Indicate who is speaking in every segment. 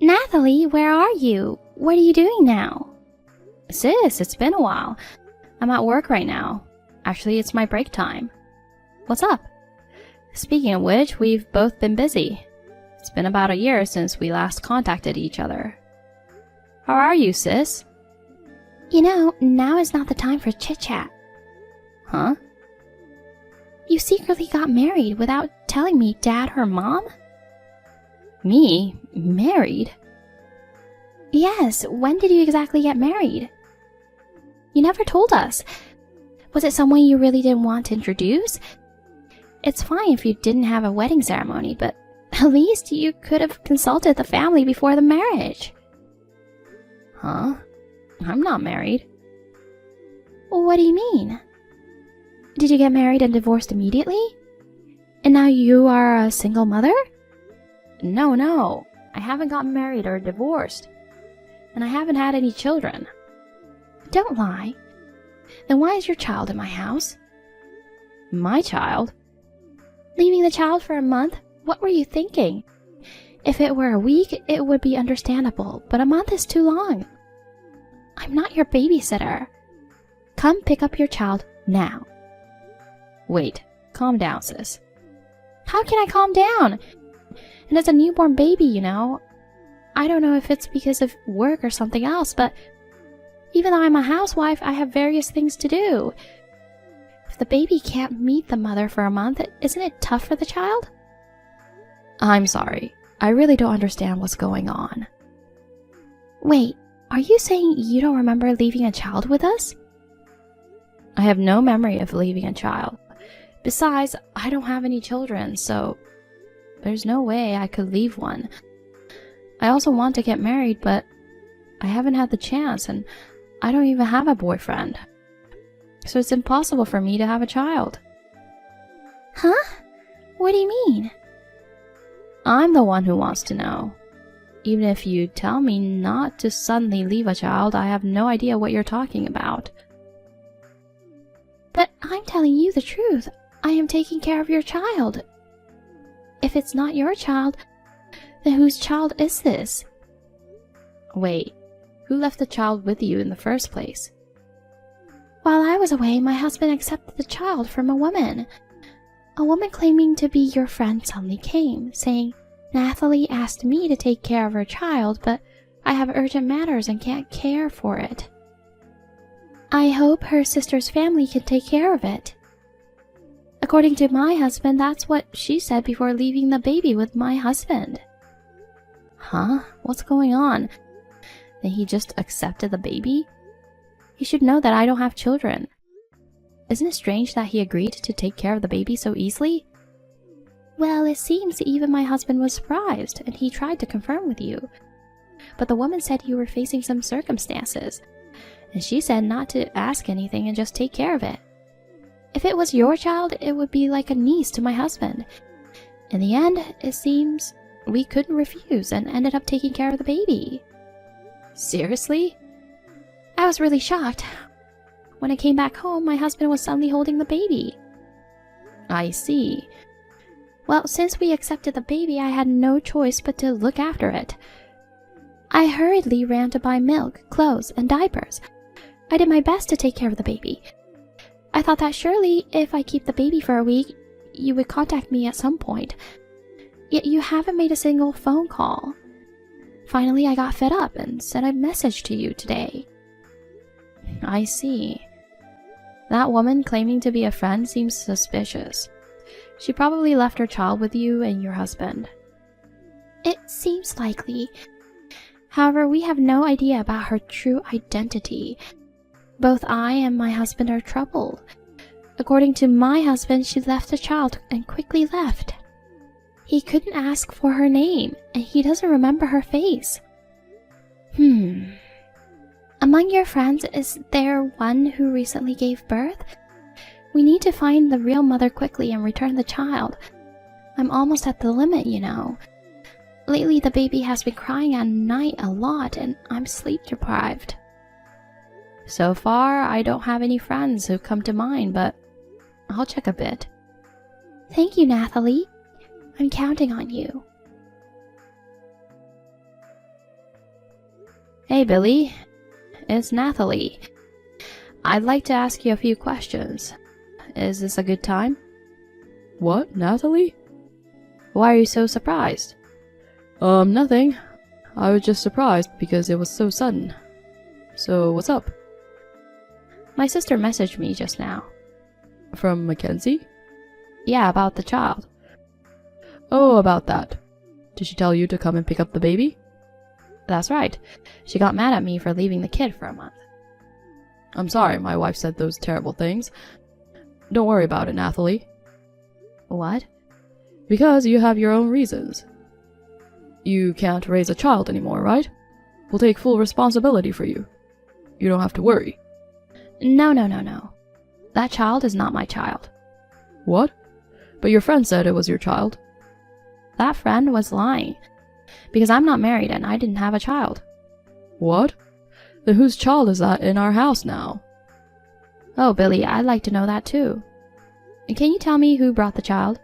Speaker 1: Nathalie, where are you? What are you doing now?
Speaker 2: Sis, it's been a while. I'm at work right now. Actually, it's my break time. What's up? Speaking of which, we've both been busy. It's been about a year since we last contacted each other. How are you, sis?
Speaker 1: You know, now is not the time for chit-chat.
Speaker 2: Huh?
Speaker 1: You secretly got married without telling me, Dad or Mom?
Speaker 2: Me? Married?
Speaker 1: Yes, when did you exactly get married? You never told us. Was it someone you really didn't want to introduce? It's fine if you didn't have a wedding ceremony, but at least you could have consulted the family before the marriage.
Speaker 2: Huh? I'm not married.
Speaker 1: What do you mean? Did you get married and divorced immediately? And now you are a single mother?
Speaker 2: No. I haven't gotten married or divorced. And I haven't had any children.
Speaker 1: Don't lie. Then why is your child in my house?
Speaker 2: My child?
Speaker 1: Leaving the child for a month? What were you thinking? If it were a week, it would be understandable, but a month is too long. I'm not your babysitter. Come pick up your child now.
Speaker 2: Wait, calm down, sis.
Speaker 1: How can I calm down? And it's a newborn baby, you know. I don't know if it's because of work or something else, but even though I'm a housewife, I have various things to do. If the baby can't meet the mother for a month, isn't it tough for the child?
Speaker 2: I'm sorry. I really don't understand what's going on.
Speaker 1: Wait, are you saying you don't remember leaving a child with us?
Speaker 2: I have no memory of leaving a child. Besides, I don't have any children, so there's no way I could leave one. I also want to get married, but I haven't had the chance, and I don't even have a boyfriend. So it's impossible for me to have a child.
Speaker 1: Huh? What do you mean?
Speaker 2: I'm the one who wants to know. Even if you tell me not to suddenly leave a child, I have no idea what you're talking about.
Speaker 1: But I'm telling you the truth. I am taking care of your child. If it's not your child, then whose child is this?
Speaker 2: Wait, who left the child with you in the first place?
Speaker 1: While I was away, my husband accepted the child from a woman. A woman claiming to be your friend suddenly came, saying, Nathalie asked me to take care of her child, but I have urgent matters and can't care for it. I hope her sister's family can take care of it. According to my husband, that's what she said before leaving the baby with my husband.
Speaker 2: Huh? What's going on? Then he just accepted the baby? He should know that I don't have children. Isn't it strange that he agreed to take care of the baby so easily?
Speaker 1: Well, it seems even my husband was surprised, and he tried to confirm with you. But the woman said you were facing some circumstances, and she said not to ask anything and just take care of it. If it was your child, it would be like a niece to my husband. In the end, it seems we couldn't refuse and ended up taking care of the baby.
Speaker 2: Seriously?
Speaker 1: I was really shocked. When I came back home, my husband was suddenly holding the baby.
Speaker 2: I see.
Speaker 1: Well, since we accepted the baby, I had no choice but to look after it. I hurriedly ran to buy milk, clothes, and diapers. I did my best to take care of the baby. I thought that surely, if I keep the baby for a week, you would contact me at some point. Yet you haven't made a single phone call. Finally, I got fed up and sent a message to you today.
Speaker 2: I see. That woman claiming to be a friend seems suspicious. She probably left her child with you and your husband.
Speaker 1: It seems likely. However, we have no idea about her true identity. Both I and my husband are troubled. According to my husband, she left the child and quickly left. He couldn't ask for her name, and he doesn't remember her face. Among your friends, is there one who recently gave birth? We need to find the real mother quickly and return the child. I'm almost at the limit, you know. Lately, the baby has been crying at night a lot, and I'm sleep deprived.
Speaker 2: So far, I don't have any friends who come to mind, but I'll check a bit.
Speaker 1: Thank you, Nathalie. I'm counting on you.
Speaker 2: Hey, Billy. It's Nathalie. I'd like to ask you a few questions. Is this a good time?
Speaker 3: What, Nathalie?
Speaker 2: Why are you so surprised?
Speaker 3: Nothing. I was just surprised because it was so sudden. So, what's up?
Speaker 2: My sister messaged me just now.
Speaker 3: From Mackenzie?
Speaker 2: Yeah, about the child.
Speaker 3: Oh, about that. Did she tell you to come and pick up the baby?
Speaker 2: That's right. She got mad at me for leaving the kid for a month.
Speaker 3: I'm sorry my wife said those terrible things. Don't worry about it, Nathalie.
Speaker 2: What?
Speaker 3: Because you have your own reasons. You can't raise a child anymore, right? We'll take full responsibility for you. You don't have to worry.
Speaker 2: No. That child is not my child.
Speaker 3: What? But your friend said it was your child.
Speaker 2: That friend was lying. Because I'm not married and I didn't have a child.
Speaker 3: What? Then whose child is that in our house now?
Speaker 2: Oh, Billy, I'd like to know that too. Can you tell me who brought the child?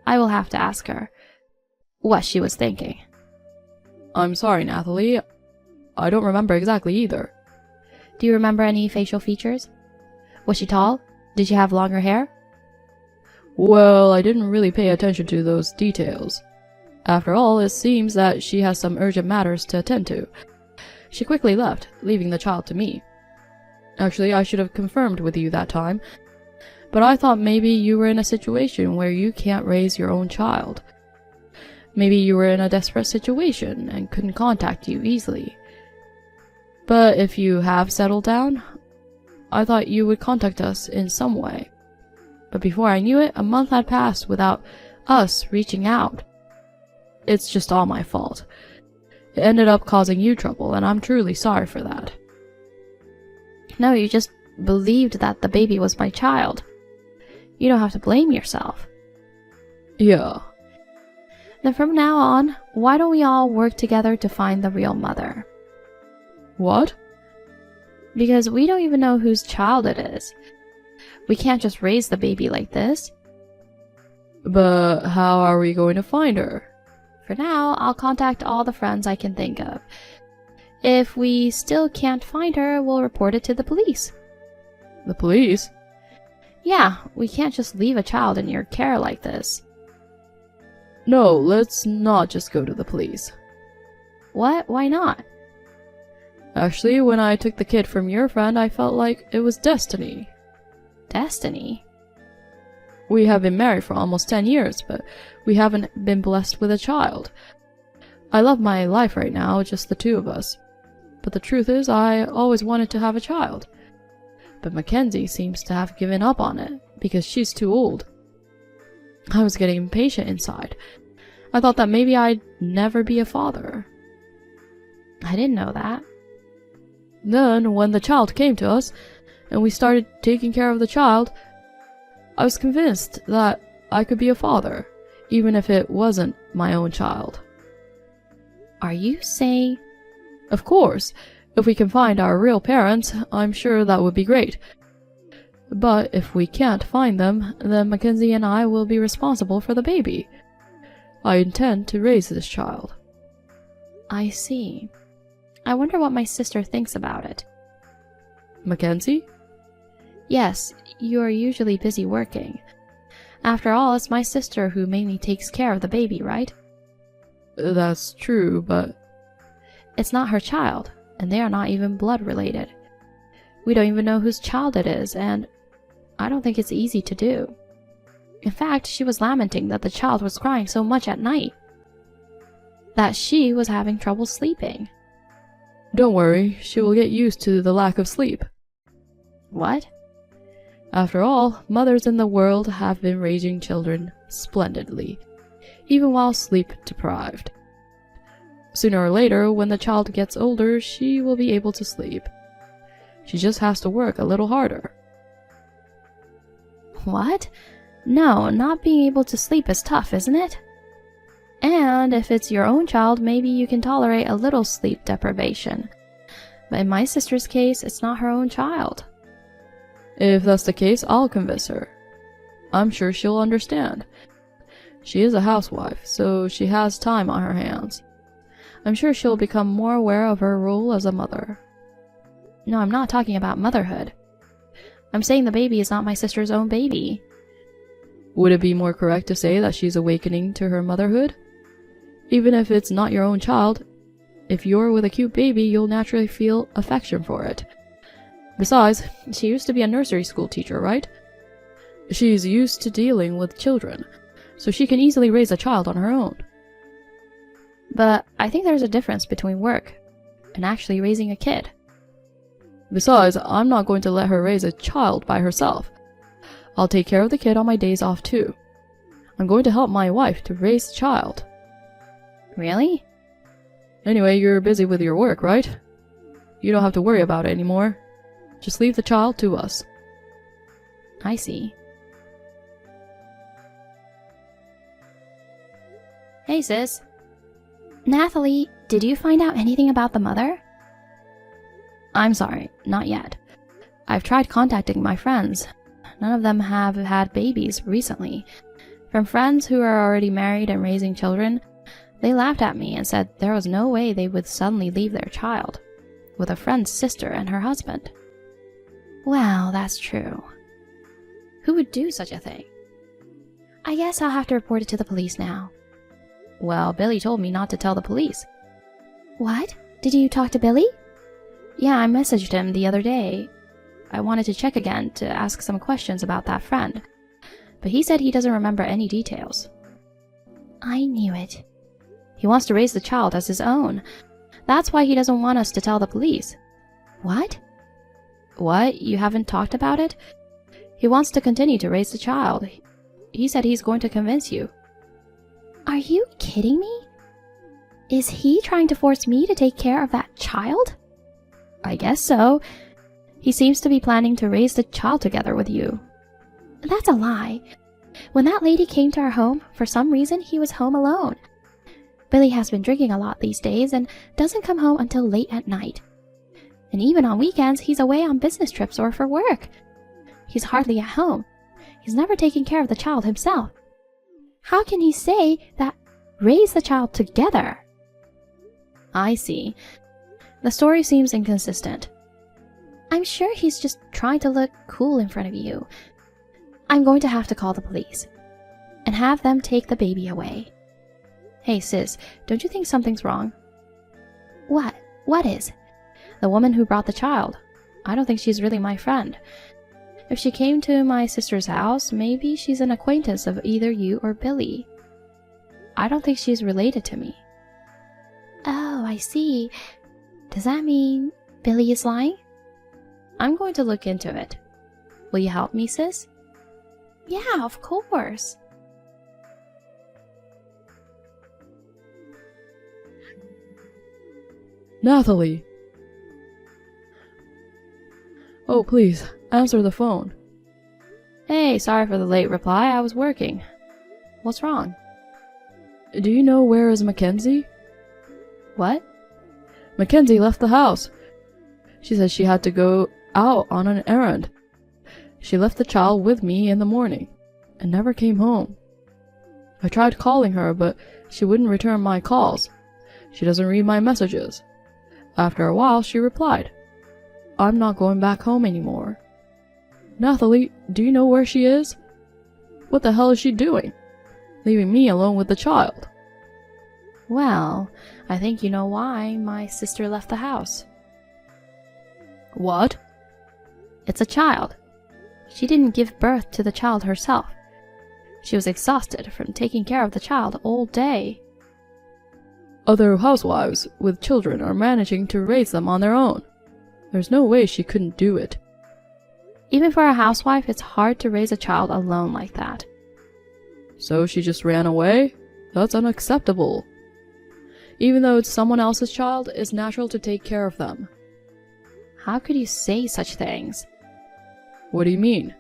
Speaker 2: I will have to ask her what she was thinking.
Speaker 3: I'm sorry, Nathalie. I don't remember exactly either.
Speaker 2: Do you remember any facial features? Was she tall? Did she have longer hair?
Speaker 3: Well, I didn't really pay attention to those details. After all, it seems that she has some urgent matters to attend to. She quickly left, leaving the child to me. Actually, I should have confirmed with you that time, but I thought maybe you were in a situation where you can't raise your own child. Maybe you were in a desperate situation and couldn't contact you easily. But if you have settled down, I thought you would contact us in some way. But before I knew it, a month had passed without us reaching out. It's just all my fault. It ended up causing you trouble, and I'm truly sorry for that.
Speaker 2: No, you just believed that the baby was my child. You don't have to blame yourself.
Speaker 3: Yeah.
Speaker 2: Then from now on, why don't we all work together to find the real mother?
Speaker 3: What?
Speaker 2: Because we don't even know whose child it is. We can't just raise the baby like this.
Speaker 3: But how are we going to find her?
Speaker 2: For now, I'll contact all the friends I can think of. If we still can't find her, we'll report it to the police.
Speaker 3: The police?
Speaker 2: Yeah, we can't just leave a child in your care like this.
Speaker 3: No, let's not just go to the police.
Speaker 2: What? Why not?
Speaker 3: Actually, when I took the kid from your friend, I felt like it was destiny.
Speaker 2: Destiny?
Speaker 3: We have been married for almost 10 years, but we haven't been blessed with a child. I love my life right now, just the two of us. But the truth is, I always wanted to have a child. But Mackenzie seems to have given up on it, because she's too old. I was getting impatient inside. I thought that maybe I'd never be a father.
Speaker 2: I didn't know that.
Speaker 3: Then, when the child came to us, and we started taking care of the child, I was convinced that I could be a father, even if it wasn't my own child.
Speaker 2: Are you saying...
Speaker 3: Of course, if we can find our real parents, I'm sure that would be great. But if we can't find them, then Mackenzie and I will be responsible for the baby. I intend to raise this child.
Speaker 2: I see. I wonder what my sister thinks about it.
Speaker 3: Mackenzie?
Speaker 2: Yes, you are usually busy working. After all, it's my sister who mainly takes care of the baby, right?
Speaker 3: That's true, but...
Speaker 2: It's not her child, and they are not even blood related. We don't even know whose child it is, and I don't think it's easy to do. In fact, she was lamenting that the child was crying so much at night, that she was having trouble sleeping.
Speaker 3: Don't worry, she will get used to the lack of sleep.
Speaker 2: What?
Speaker 3: After all, mothers in the world have been raising children splendidly, even while sleep-deprived. Sooner or later, when the child gets older, she will be able to sleep. She just has to work a little harder.
Speaker 2: What? No, not being able to sleep is tough, isn't it? And if it's your own child, maybe you can tolerate a little sleep deprivation. But in my sister's case, it's not her own child.
Speaker 3: If that's the case, I'll convince her. I'm sure she'll understand. She is a housewife, so she has time on her hands. I'm sure she'll become more aware of her role as a mother.
Speaker 2: No, I'm not talking about motherhood. I'm saying the baby is not my sister's own baby.
Speaker 3: Would it be more correct to say that she's awakening to her motherhood? Even if it's not your own child, if you're with a cute baby, you'll naturally feel affection for it. Besides, she used to be a nursery school teacher, right? She's used to dealing with children, so she can easily raise a child on her own.
Speaker 2: But I think there's a difference between work and actually raising a kid.
Speaker 3: Besides, I'm not going to let her raise a child by herself. I'll take care of the kid on my days off too. I'm going to help my wife to raise the child.
Speaker 2: Really?
Speaker 3: Anyway, you're busy with your work, right? You don't have to worry about it anymore. Just leave the child to us.
Speaker 2: I see. Hey, sis.
Speaker 1: Nathalie, did you find out anything about the mother?
Speaker 2: I'm sorry, not yet. I've tried contacting my friends. None of them have had babies recently. From friends who are already married and raising children, they laughed at me and said there was no way they would suddenly leave their child with a friend's sister and her husband.
Speaker 1: Well, that's true.
Speaker 2: Who would do such a thing?
Speaker 1: I guess I'll have to report it to the police now.
Speaker 2: Well, Billy told me not to tell the police.
Speaker 1: What? Did you talk to Billy?
Speaker 2: Yeah, I messaged him the other day. I wanted to check again to ask some questions about that friend, but he said he doesn't remember any details.
Speaker 1: I knew it.
Speaker 2: He wants to raise the child as his own. That's why he doesn't want us to tell the police.
Speaker 1: What?
Speaker 2: What? You haven't talked about it? He wants to continue to raise the child. He said he's going to convince you.
Speaker 1: Are you kidding me? Is he trying to force me to take care of that child?
Speaker 2: I guess so. He seems to be planning to raise the child together with you.
Speaker 1: That's a lie. When that lady came to our home, for some reason he was home alone. Billy has been drinking a lot these days and doesn't come home until late at night. And even on weekends, he's away on business trips or for work. He's hardly at home. He's never taken care of the child himself. How can he say that raise the child together?
Speaker 2: I see. The story seems inconsistent.
Speaker 1: I'm sure he's just trying to look cool in front of you. I'm going to have to call the police and have them take the baby away.
Speaker 2: Hey, sis, don't you think something's wrong?
Speaker 1: What? What is?
Speaker 2: The woman who brought the child. I don't think she's really my friend. If she came to my sister's house, maybe she's an acquaintance of either you or Billy. I don't think she's related to me.
Speaker 1: Oh, I see. Does that mean Billy is lying?
Speaker 2: I'm going to look into it. Will you help me, sis?
Speaker 1: Yeah, of course.
Speaker 3: Nathalie! Oh, please, answer the phone.
Speaker 2: Hey, sorry for the late reply. I was working. What's wrong?
Speaker 3: Do you know where is Mackenzie?
Speaker 2: What?
Speaker 3: Mackenzie left the house. She said she had to go out on an errand. She left the child with me in the morning and never came home. I tried calling her, but she wouldn't return my calls. She doesn't read my messages. After a while, she replied, "I'm not going back home anymore." Nathalie, do you know where she is? What the hell is she doing? Leaving me alone with the child.
Speaker 2: Well, I think you know why my sister left the house.
Speaker 3: What?
Speaker 2: It's a child. She didn't give birth to the child herself. She was exhausted from taking care of the child all day.
Speaker 3: Other housewives with children are managing to raise them on their own. There's no way she couldn't do it.
Speaker 2: Even for a housewife, it's hard to raise a child alone like that.
Speaker 3: So she just ran away? That's unacceptable. Even though it's someone else's child, it's natural to take care of them.
Speaker 2: How could you say such things?
Speaker 3: What do you mean?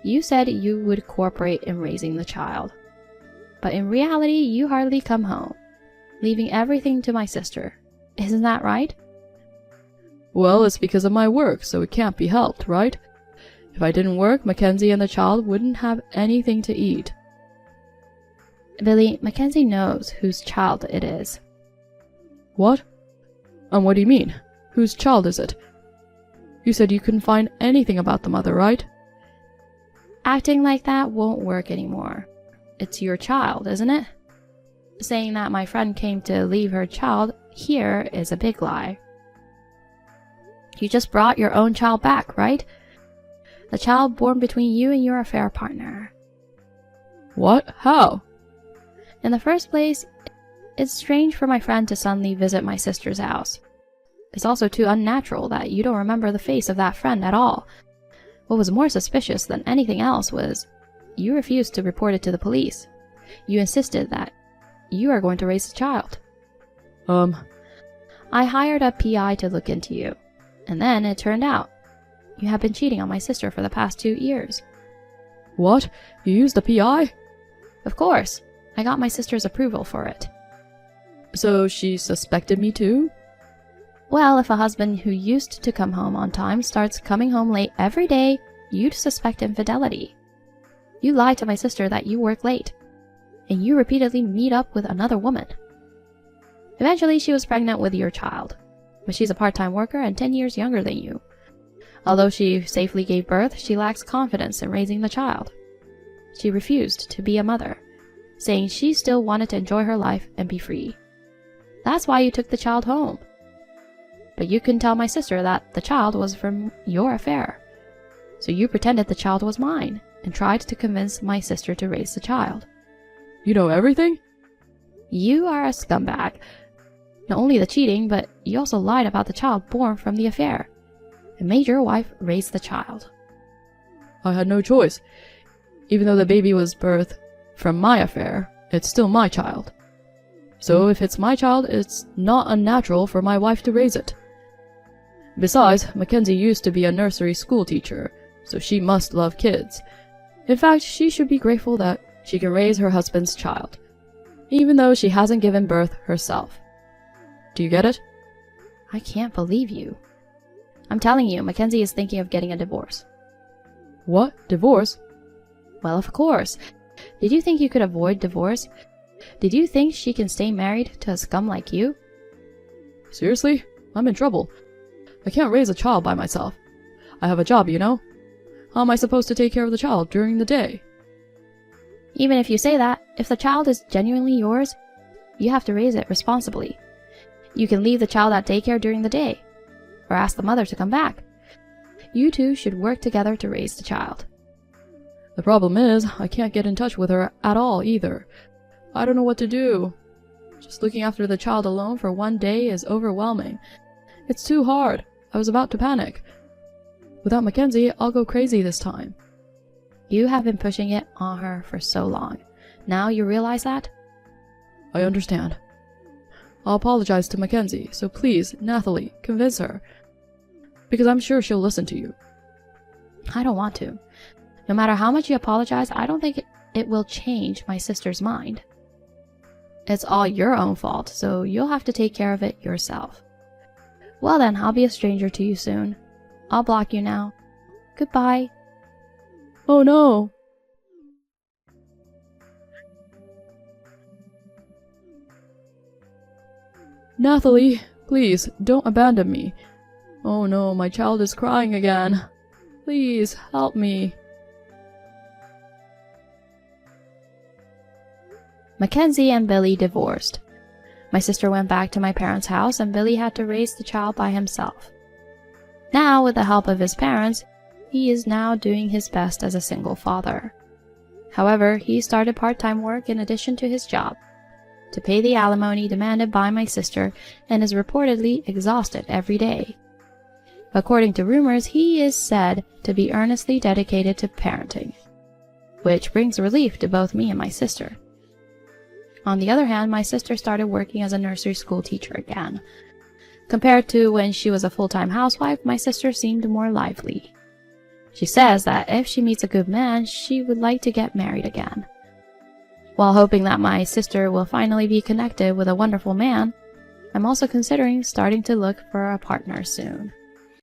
Speaker 2: You said you would cooperate in raising the child. But in reality, you hardly come home, leaving everything to my sister. Isn't that right?
Speaker 3: Well, it's because of my work, so it can't be helped, right? If I didn't work, Mackenzie and the child wouldn't have anything to eat.
Speaker 2: Billy, Mackenzie knows whose child it is.
Speaker 3: What? And what do you mean? Whose child is it? You said you couldn't find anything about the mother, right?
Speaker 2: Acting like that won't work anymore. It's your child, isn't it? Saying that my friend came to leave her child here is a big lie. You just brought your own child back, right? The child born between you and your affair partner.
Speaker 3: What? How?
Speaker 2: In the first place, it's strange for my friend to suddenly visit my sister's house. It's also too unnatural that you don't remember the face of that friend at all. What was more suspicious than anything else was you refused to report it to the police. You insisted that you are going to raise the child. I hired a PI to look into you, and then it turned out you have been cheating on my sister for the past 2 years.
Speaker 3: What? You used a PI?
Speaker 2: Of course. I got my sister's approval for it.
Speaker 3: So she suspected me too?
Speaker 2: Well, if a husband who used to come home on time starts coming home late every day, you'd suspect infidelity. You lied to my sister that you work late, and you repeatedly meet up with another woman. Eventually, she was pregnant with your child, but she's a part-time worker and 10 years younger than you. Although she safely gave birth, she lacks confidence in raising the child. She refused to be a mother, saying she still wanted to enjoy her life and be free. That's why you took the child home. But you couldn't tell my sister that the child was from your affair. So you pretended the child was mine and tried to convince my sister to raise the child.
Speaker 3: You know everything?
Speaker 2: You are a scumbag. Not only the cheating, but you also lied about the child born from the affair and made your wife raise the child.
Speaker 3: I had no choice. Even though the baby was birthed from my affair, it's still my child. So if it's my child, it's not unnatural for my wife to raise it. Besides, Mackenzie used to be a nursery school teacher, so she must love kids. In fact, she should be grateful that she can raise her husband's child, even though she hasn't given birth herself. Do you get it?
Speaker 2: I can't believe you. I'm telling you, Mackenzie is thinking of getting a divorce.
Speaker 3: What? Divorce?
Speaker 2: Well, of course. Did you think you could avoid divorce? Did you think she can stay married to a scum like you?
Speaker 3: Seriously? I'm in trouble. I can't raise a child by myself. I have a job, you know? How am I supposed to take care of the child during the day?
Speaker 2: Even if you say that, if the child is genuinely yours, you have to raise it responsibly. You can leave the child at daycare during the day, or ask the mother to come back. You two should work together to raise the child.
Speaker 3: The problem is, I can't get in touch with her at all either. I don't know what to do. Just looking after the child alone for one day is overwhelming. It's too hard. I was about to panic. Without Mackenzie, I'll go crazy this time.
Speaker 2: You have been pushing it on her for so long. Now you realize that?
Speaker 3: I understand. I'll apologize to Mackenzie, so please, Nathalie, convince her. Because I'm sure she'll listen to you.
Speaker 2: I don't want to. No matter how much you apologize, I don't think it will change my sister's mind. It's all your own fault, so you'll have to take care of it yourself. Well then, I'll be a stranger to you soon. I'll block you now. Goodbye.
Speaker 3: Oh no! Nathalie, please, don't abandon me. Oh no, my child is crying again. Please, help me.
Speaker 2: Mackenzie and Billy divorced. My sister went back to my parents' house and Billy had to raise the child by himself. Now, with the help of his parents, he is now doing his best as a single father. However, he started part-time work in addition to his job to pay the alimony demanded by my sister and is reportedly exhausted every day. According to rumors, he is said to be earnestly dedicated to parenting, which brings relief to both me and my sister. On the other hand, my sister started working as a nursery school teacher again. Compared to when she was a full-time housewife, my sister seemed more lively. She says that if she meets a good man, she would like to get married again. While hoping that my sister will finally be connected with a wonderful man, I'm also considering starting to look for a partner soon.